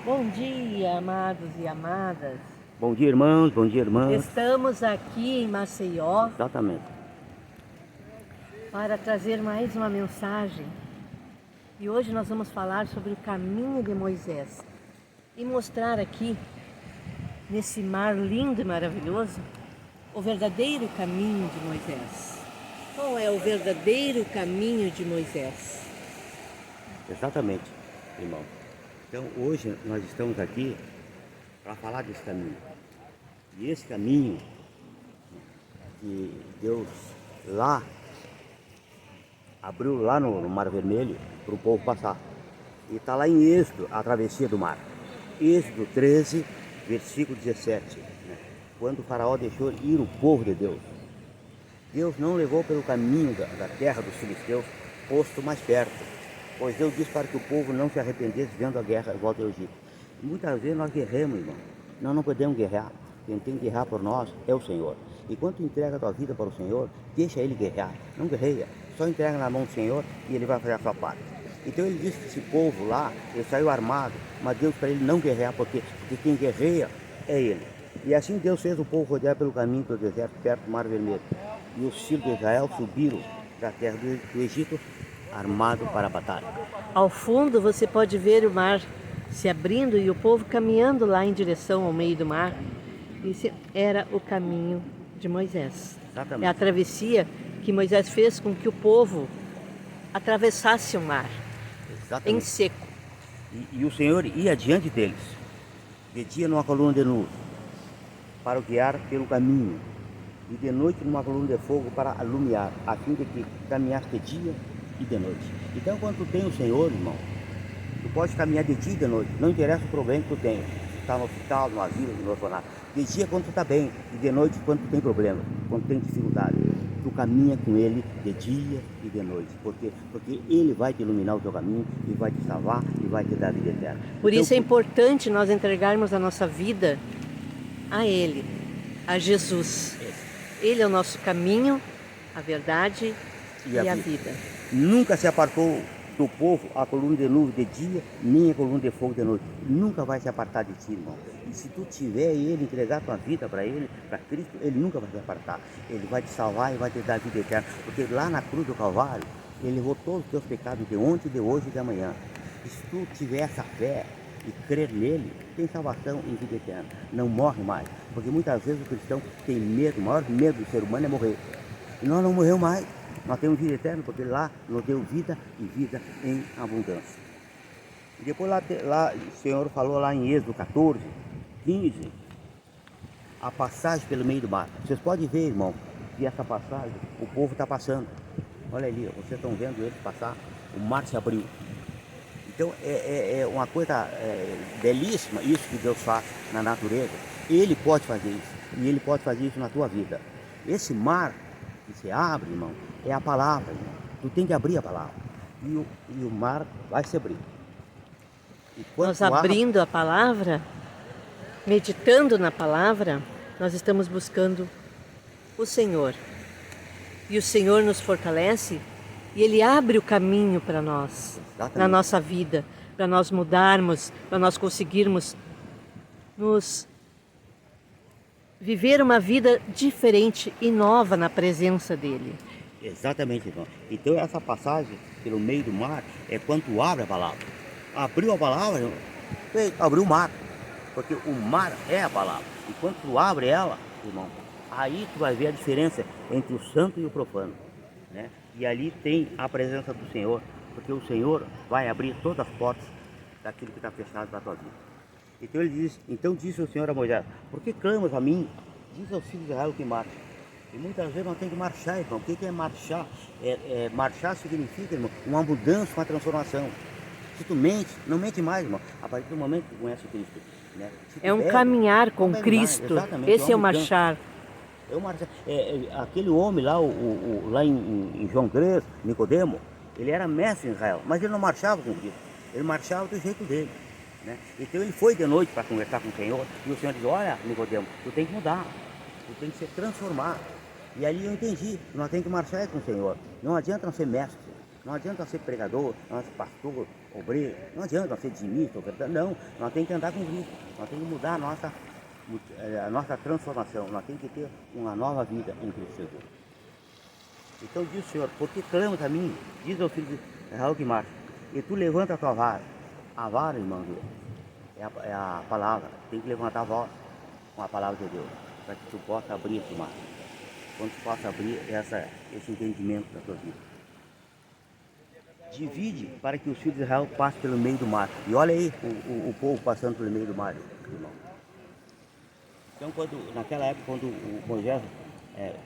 Bom dia, amados e amadas. Bom dia, irmãos, bom dia, irmãs. Estamos aqui em Maceió Exatamente. para trazer mais uma mensagem. E hoje nós vamos falar sobre o caminho de Moisés e mostrar aqui, nesse mar lindo e maravilhoso, o verdadeiro caminho de Moisés. Qual é o verdadeiro caminho de Moisés? Exatamente, irmão. Então, hoje nós estamos aqui para falar desse caminho. E esse caminho que Deus lá abriu lá no Mar Vermelho para o povo passar. E está lá em Êxodo, a travessia do mar. Êxodo 13, versículo 17. Né? Quando o faraó deixou ir o povo de Deus. Deus não levou pelo caminho da terra dos filisteus, posto mais perto. Pois Deus disse para que o povo não se arrependesse vendo a guerra em volta ao Egito. E muitas vezes nós guerremos, irmão. Nós não podemos guerrear. Quem tem que guerrear por nós é o Senhor. E quando tu entrega a tua vida para o Senhor, deixa Ele guerrear. Não guerreia. Só entrega na mão do Senhor e Ele vai fazer a sua parte. Então Ele disse que esse povo lá, ele saiu armado, mas Deus para ele não guerrear, porque quem guerreia é Ele. E assim Deus fez o povo rodear pelo caminho do deserto, perto do Mar Vermelho. E os filhos de Israel subiram da terra do Egito, armado para a batalha. Ao fundo você pode ver o mar se abrindo e o povo caminhando lá em direção ao meio do mar. Esse era o caminho de Moisés. Exatamente. É a travessia que Moisés fez com que o povo atravessasse o mar em Exatamente. seco. E o Senhor ia adiante deles, de dia numa coluna de nuvem, para o guiar pelo caminho, e de noite numa coluna de fogo para alumiar, a fim de que caminhasse de dia e de noite. Então, quando tu tem o Senhor, irmão, tu pode caminhar de dia e de noite, não interessa o problema que tu tem. Tu está no hospital, no asilo, no orfanato. De dia quando tu está bem, e de noite quando tu tem problema, quando tu tem dificuldade. Tu caminha com Ele de dia e de noite, porque Ele vai te iluminar o teu caminho, e vai te salvar, e vai te dar a vida eterna. Por Então, isso é importante nós entregarmos a nossa vida a Ele, a Jesus. Ele é o nosso caminho, a verdade e a vida. Nunca se apartou do povo a coluna de nuvem de dia, nem a coluna de fogo de noite. Nunca vai se apartar de ti, irmão. E se tu tiver Ele, entregar tua vida para Ele, para Cristo, Ele nunca vai se apartar. Ele vai te salvar e vai te dar a vida eterna. Porque lá na cruz do Calvário, Ele levou todos os teus pecados de ontem, de hoje e de amanhã. E se tu tiver essa fé e crer nele, tem salvação e vida eterna. Não morre mais. Porque muitas vezes o cristão tem medo, o maior medo do ser humano é morrer. E nós não morremos mais. Nós temos vida eterna, porque lá nos deu vida e vida em abundância. E depois lá o Senhor falou lá em Êxodo 14, 15, a passagem pelo meio do mar. Vocês podem ver, irmão, que essa passagem, o povo está passando. Olha ali, vocês estão vendo eles passar, o mar se abriu. Então é uma coisa belíssima isso que Deus faz na natureza. Ele pode fazer isso, e Ele pode fazer isso na tua vida. Esse mar que se abre, irmão, é a palavra, irmão. Tu tem que abrir a palavra. E o mar vai se abrir. Nós abrindo a palavra, meditando na palavra, nós estamos buscando o Senhor. E o Senhor nos fortalece e Ele abre o caminho para nós, na nossa vida, para nós mudarmos, para nós conseguirmos nos viver uma vida diferente e nova na presença dEle. Exatamente, irmão. Então essa passagem pelo meio do mar é quando tu abre a palavra. Abriu a palavra, irmão, abriu o mar. Porque o mar é a palavra. E quando tu abre ela, irmão, aí tu vai ver a diferença entre o santo e o profano. Né? E ali tem a presença do Senhor. Porque o Senhor vai abrir todas as portas daquilo que está fechado para a tua vida. Então disse o Senhor a Moisés: por que clamas a mim? Diz aos filhos de Israel que marchem. E muitas vezes nós temos que marchar, irmão. O que é marchar? Marchar significa, irmão, uma mudança, uma transformação. Se tu mente, não mente mais, irmão. A partir do momento que tu conhece Cristo. Né? É um caminhar com Cristo. Esse é o marchar. Aquele homem lá, lá em João 3, Nicodemo, ele era mestre em Israel, mas ele não marchava com Cristo. Ele marchava do jeito dele. Né? Então ele foi de noite para conversar com o Senhor. E o Senhor disse: olha, Nicodemo, tu tem que mudar. Tu tem que se transformar. E ali eu entendi, nós temos que marchar com o Senhor. Não adianta nós ser mestres. Não adianta ser pregador, nós pastor, obreiro, não adianta ser dizimista, não. Nós temos que andar com Cristo, nós temos que mudar a nossa transformação, nós temos que ter uma nova vida em Cristo Jesus. Então diz o Senhor, porque clamas a mim, diz ao filho de Raul que marcha, e tu levanta a tua vara. A vara, irmão, é a palavra, tem que levantar a voz com a palavra de Deus, para que tu possa abrir esse mar. Quando tu possa abrir esse entendimento da tua vida. Divide para que os filhos de Israel passem pelo meio do mar. E olha aí o povo passando pelo meio do mar, irmão. Então, naquela época, quando o Moisés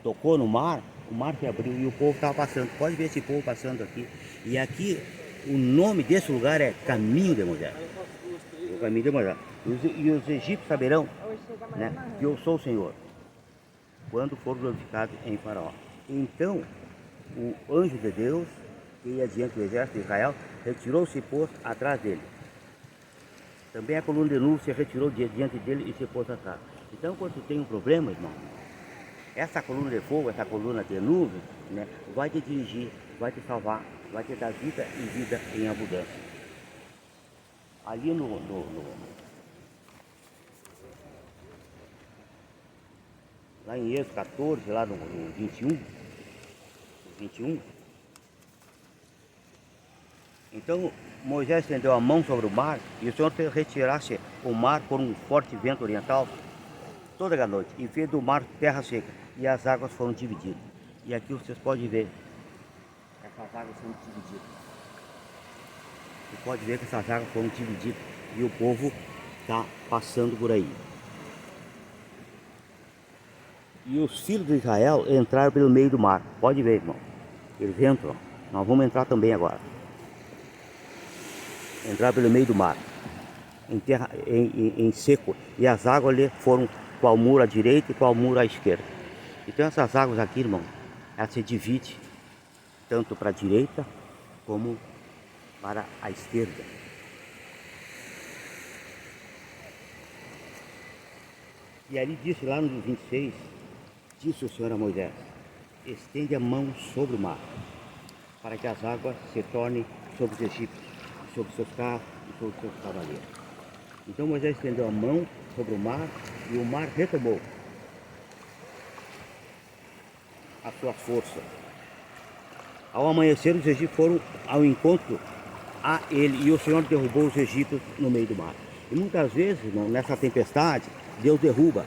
tocou no mar, o mar se abriu e o povo estava passando. Pode ver esse povo passando aqui. E aqui, o nome desse lugar é Caminho de Moisés. O Caminho de Moisés. E os egípcios saberão, né, que eu sou o Senhor, quando for glorificado em Faraó. Então, o anjo de Deus, que ia diante do exército de Israel, retirou-se e pôs atrás dele. Também a coluna de nuvem se retirou diante dele e se pôs atrás. Então, quando tu tem um problema, irmão, essa coluna de fogo, essa coluna de nuvem, né, vai te dirigir, vai te salvar, vai te dar vida e vida em abundância. Ali lá em Êxodo 14, lá no 21, então Moisés estendeu a mão sobre o mar e o Senhor retirasse o mar por um forte vento oriental toda a noite e fez do mar terra seca e as águas foram divididas. E aqui vocês podem ver essas águas sendo divididas. Você pode ver que essas águas foram divididas e o povo está passando por aí. E os filhos de Israel entraram pelo meio do mar. Pode ver, irmão. Eles entram. Nós vamos entrar também agora. Entrar pelo meio do mar. Em terra, em seco. E as águas ali foram qual muro à direita e qual muro à esquerda. Então essas águas aqui, irmão, elas se dividem tanto para a direita como para a esquerda. E ali disse lá no 26, disse o Senhor a Moisés, estende a mão sobre o mar, para que as águas se tornem sobre os egípcios, sobre seus carros e sobre seus cavaleiros. Então Moisés estendeu a mão sobre o mar e o mar retomou a sua força. Ao amanhecer, os egípcios foram ao encontro a ele e o Senhor derrubou os egípcios no meio do mar. E muitas vezes, irmão, nessa tempestade, Deus derruba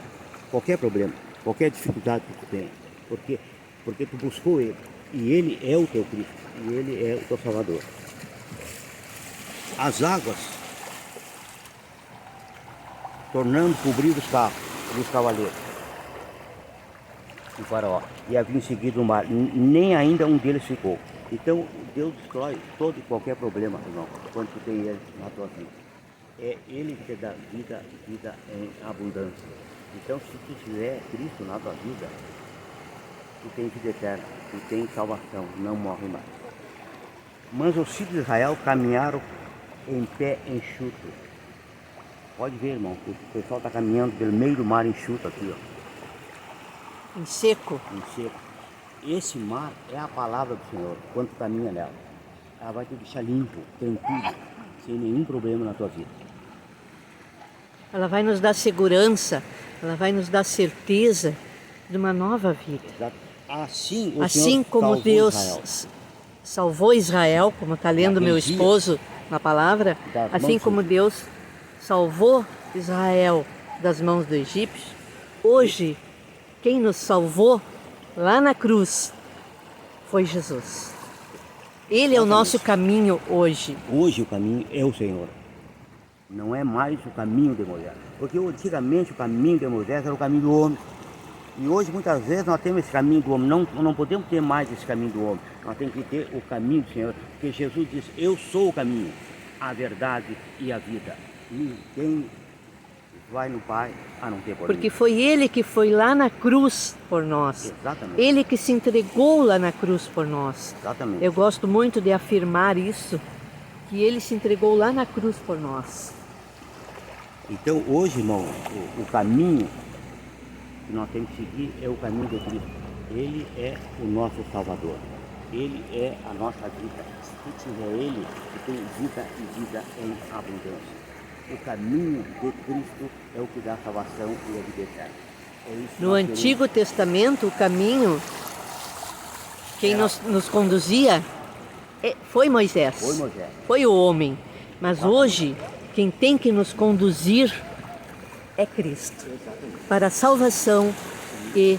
qualquer problema, qualquer dificuldade que tu tenha. Porque tu buscou Ele. E Ele é o teu Cristo. E Ele é o teu Salvador. As águas, tornando cobrir os carros e os cavaleiros do Faraó. E haviam seguido o mar. Nem ainda um deles ficou. Então, Deus destrói todo e qualquer problema, irmão, quando tu tem Ele na tua vida. É Ele que te dá vida em abundância. Então, se tu tiver Cristo na tua vida, tu tem vida eterna, tu tem salvação, não morre mais. Mas os filhos de Israel caminharam em pé enxuto. Pode ver, irmão, o pessoal está caminhando pelo meio do mar enxuto aqui, ó. Em seco. Em seco. Esse mar é a palavra do Senhor, quando tu caminha nela. Ela vai te deixar limpo, tranquilo, sem nenhum problema na tua vida. Ela vai nos dar segurança, ela vai nos dar certeza de uma nova vida. Exato. Assim, o Assim Senhor como salvou Deus Israel. salvou Israel, como está lendo meu Naquele dia, esposo na palavra, das assim mãos como Deus salvou Israel das mãos do egípcio, hoje quem nos salvou lá na cruz foi Jesus. Ele é o nosso caminho hoje. Hoje o caminho é o Senhor. Não é mais o caminho de Moisés. Porque antigamente o caminho de Moisés era o caminho do homem. E hoje muitas vezes nós temos esse caminho do homem. Não podemos ter mais esse caminho do homem. Nós temos que ter o caminho do Senhor. Porque Jesus disse, eu sou o caminho, a verdade e a vida. Ninguém vai no Pai a não ter por mim. Porque foi Ele que foi lá na cruz por nós. Exatamente. Ele que se entregou lá na cruz por nós. Exatamente. Eu gosto muito de afirmar isso, que Ele se entregou lá na cruz por nós. Então hoje, irmão, o caminho que nós temos que seguir é o caminho de Cristo. Ele é o nosso Salvador. Ele é a nossa vida. Se tu tiver Ele, tu tem vida e vida em abundância. O caminho de Cristo é o que dá salvação e a vida eterna. É isso que No nós Antigo Testamento, o caminho, quem nos conduzia foi Moisés. Foi Moisés. Foi o homem. Mas hoje, quem tem que nos conduzir é Cristo. Para a salvação e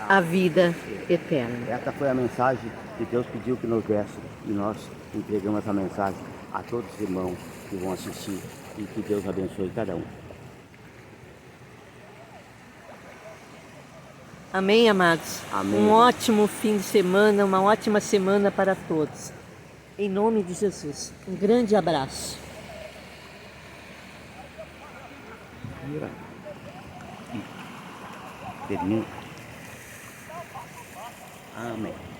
a vida eterna. Essa foi a mensagem que Deus pediu que nos desse e nós entregamos essa mensagem a todos os irmãos que vão assistir e que Deus abençoe cada um. Amém, amados? Amém. Um ótimo fim de semana, uma ótima semana para todos. Em nome de Jesus. Um grande abraço. Termina. Amém.